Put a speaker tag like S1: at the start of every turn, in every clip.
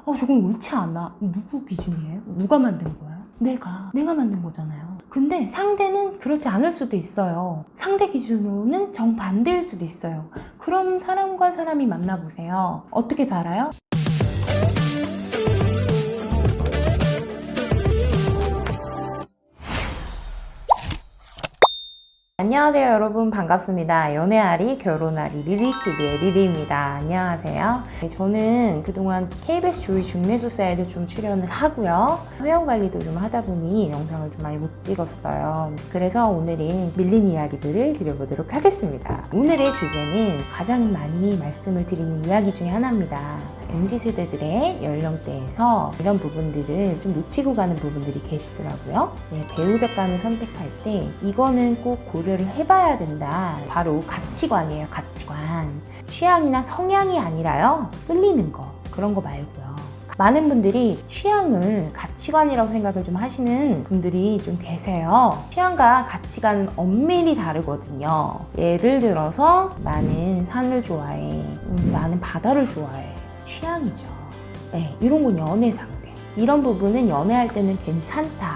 S1: 저건 옳지 않아. 누구 기준이에요? 누가 만든 거야? 내가 만든 거잖아요. 근데 상대는 그렇지 않을 수도 있어요. 상대 기준으로는 정반대일 수도 있어요. 그럼 사람과 사람이 만나보세요. 어떻게 살아요? 안녕하세요 여러분, 반갑습니다. 연애아리 결혼아리 리리TV의 리리입니다. 안녕하세요. 저는 그동안 KBS 조이 중매소사에도 좀 출연을 하고요, 회원관리도 좀 하다 보니 영상을 좀 많이 못 찍었어요. 그래서 오늘은 밀린 이야기들을 드려보도록 하겠습니다. 오늘의 주제는 가장 많이 말씀을 드리는 이야기 중에 하나입니다. MZ세대들의 연령대에서 이런 부분들을 좀 놓치고 가는 부분들이 계시더라고요. 배우자감을 선택할 때 이거는 꼭 고려를 해봐야 된다. 바로 가치관이에요. 가치관. 취향이나 성향이 아니라요, 끌리는 거, 그런 거 말고요. 많은 분들이 취향을 가치관이라고 생각을 좀 하시는 분들이 좀 계세요. 취향과 가치관은 엄밀히 다르거든요. 예를 들어서 나는 산을 좋아해, 나는 바다를 좋아해. 취향이죠. 네, 이런 건 연애 상대. 이런 부분은 연애할 때는 괜찮다.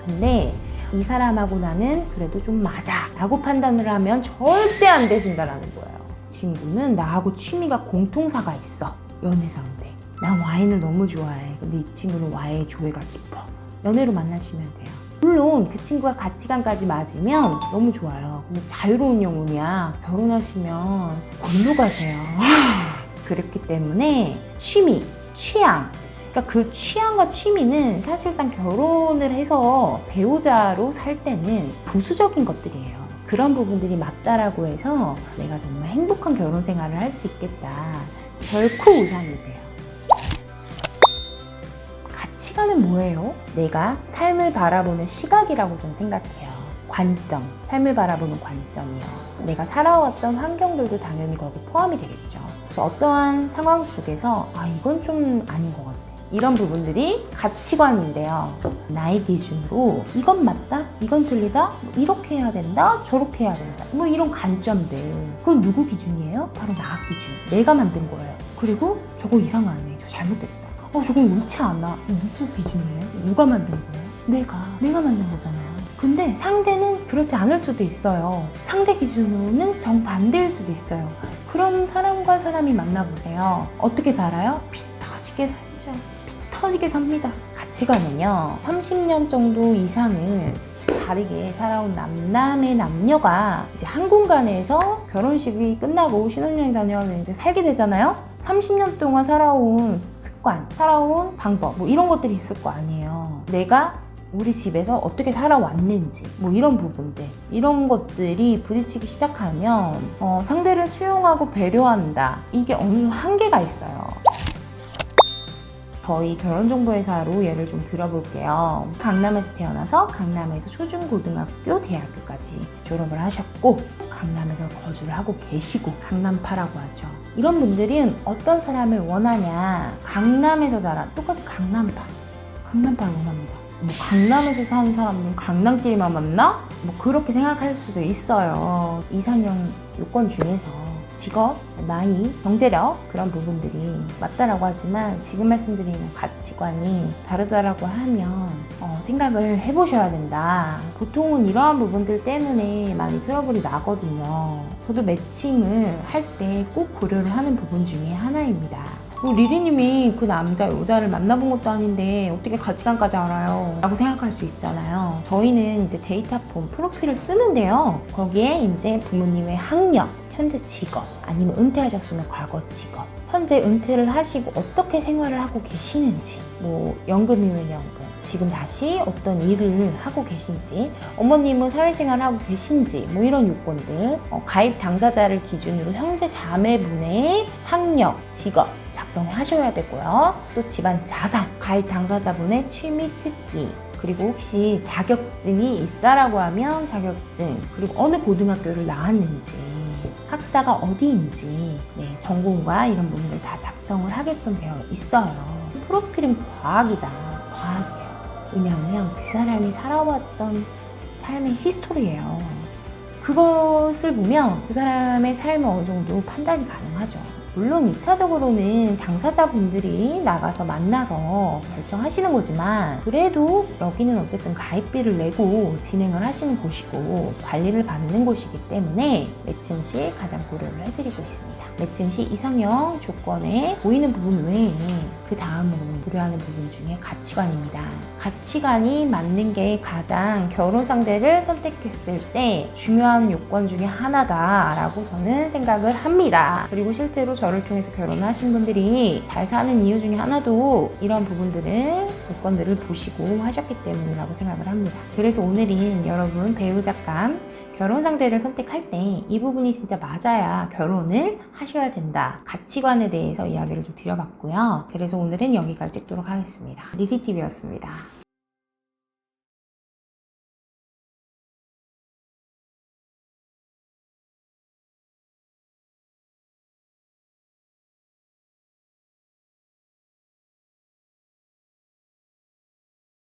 S1: 근데 이 사람하고 나는 그래도 좀 맞아 라고 판단을 하면 절대 안 되신다라는 거예요. 친구는 나하고 취미가 공통사가 있어. 연애 상대. 나 와인을 너무 좋아해. 근데 이 친구는 와인의 조예가 깊어. 연애로 만나시면 돼요. 물론 그 친구가 가치관까지 맞으면 너무 좋아요. 근데 자유로운 영혼이야. 결혼하시면 골로 가세요. 그렇기 때문에 취미, 취향, 그러니까 그 취향과 취미는 사실상 결혼을 해서 배우자로 살 때는 부수적인 것들이에요. 그런 부분들이 맞다라고 해서 내가 정말 행복한 결혼 생활을 할 수 있겠다, 결코 우상이세요. 가치관은 뭐예요? 내가 삶을 바라보는 시각이라고 좀 생각해요. 관점, 삶을 바라보는 관점이요. 내가 살아왔던 환경들도 당연히 거기 포함이 되겠죠. 그래서 어떠한 상황 속에서 이건 좀 아닌 것 같아, 이런 부분들이 가치관인데요. 나의 기준으로 이건 맞다, 이건 틀리다, 이렇게 해야 된다, 저렇게 해야 된다, 이런 관점들, 그건 누구 기준이에요? 바로 나 기준. 내가 만든 거예요. 그리고 저거 이상하네, 저 잘못됐다, 저건 옳지 않아. 누구 기준이에요? 누가 만든 거예요? 내가 만든 거잖아요. 근데 상대는 그렇지 않을 수도 있어요. 상대 기준으로는 정반대일 수도 있어요. 그럼 사람과 사람이 만나보세요. 어떻게 살아요? 피 터지게 살죠. 피 터지게 삽니다. 가치관은요, 30년 정도 이상을 다르게 살아온 남남의 남녀가 이제 한 공간에서 결혼식이 끝나고 신혼여행 다녀와서 이제 살게 되잖아요. 30년 동안 살아온 습관, 살아온 방법, 이런 것들이 있을 거 아니에요. 내가 우리 집에서 어떻게 살아왔는지, 이런 부분들, 이런 것들이 부딪히기 시작하면 상대를 수용하고 배려한다, 이게 어느 정도 한계가 있어요. 저희 결혼정보회사로 예를 좀 들어볼게요. 강남에서 태어나서 강남에서 초중고등학교, 대학교까지 졸업을 하셨고 강남에서 거주를 하고 계시고, 강남파라고 하죠. 이런 분들은 어떤 사람을 원하냐, 강남에서 자란 똑같은 강남파를 원합니다. 강남에서 사는 사람들은 강남끼리만 만나? 그렇게 생각할 수도 있어요. 이상형 요건 중에서 직업, 나이, 경제력, 그런 부분들이 맞다라고 하지만 지금 말씀드리는 가치관이 다르다라고 하면 생각을 해보셔야 된다. 보통은 이러한 부분들 때문에 많이 트러블이 나거든요. 저도 매칭을 할 때 꼭 고려를 하는 부분 중에 하나입니다. 리리님이 그 남자, 여자를 만나본 것도 아닌데 어떻게 가치관까지 알아요? 라고 생각할 수 있잖아요. 저희는 이제 데이터폼 프로필을 쓰는데요. 거기에 이제 부모님의 학력, 현재 직업, 아니면 은퇴하셨으면 과거 직업, 현재 은퇴를 하시고 어떻게 생활을 하고 계시는지, 연금이면 연금, 지금 다시 어떤 일을 하고 계신지, 어머님은 사회생활을 하고 계신지, 이런 요건들, 가입 당사자를 기준으로 형제 자매분의 학력, 직업 작성하셔야 되고요. 또 집안 자산, 가입 당사자분의 취미, 특기, 그리고 혹시 자격증이 있다라고 하면 자격증, 그리고 어느 고등학교를 나왔는지, 학사가 어디인지, 전공과 이런 부분들 다 작성을 하게끔 되어 있어요. 프로필은 과학이다. 과학이에요. 왜냐하면 그 사람이 살아왔던 삶의 히스토리예요. 그것을 보면 그 사람의 삶은 어느 정도 판단이 가능하죠. 물론 2차적으로는 당사자분들이 나가서 만나서 결정하시는 거지만 그래도 여기는 어쨌든 가입비를 내고 진행을 하시는 곳이고 관리를 받는 곳이기 때문에 매칭 시 가장 고려를 해드리고 있습니다. 매칭 시 이상형 조건에 보이는 부분 외에 그 다음으로 고려하는 부분 중에 가치관입니다. 가치관이 맞는 게 가장 결혼 상대를 선택했을 때 중요한 요건 중에 하나다라고 저는 생각을 합니다. 그리고 실제로 저를 통해서 결혼하신 분들이 잘 사는 이유 중에 하나도 이런 부분들을 요건들을 보시고 하셨기 때문이라고 생각을 합니다. 그래서 오늘은 여러분 배우자감 결혼 상대를 선택할 때 이 부분이 진짜 맞아야 결혼을 하셔야 된다. 가치관에 대해서 이야기를 좀 드려봤고요. 그래서 오늘은 여기까지 찍도록 하겠습니다. 리리TV였습니다.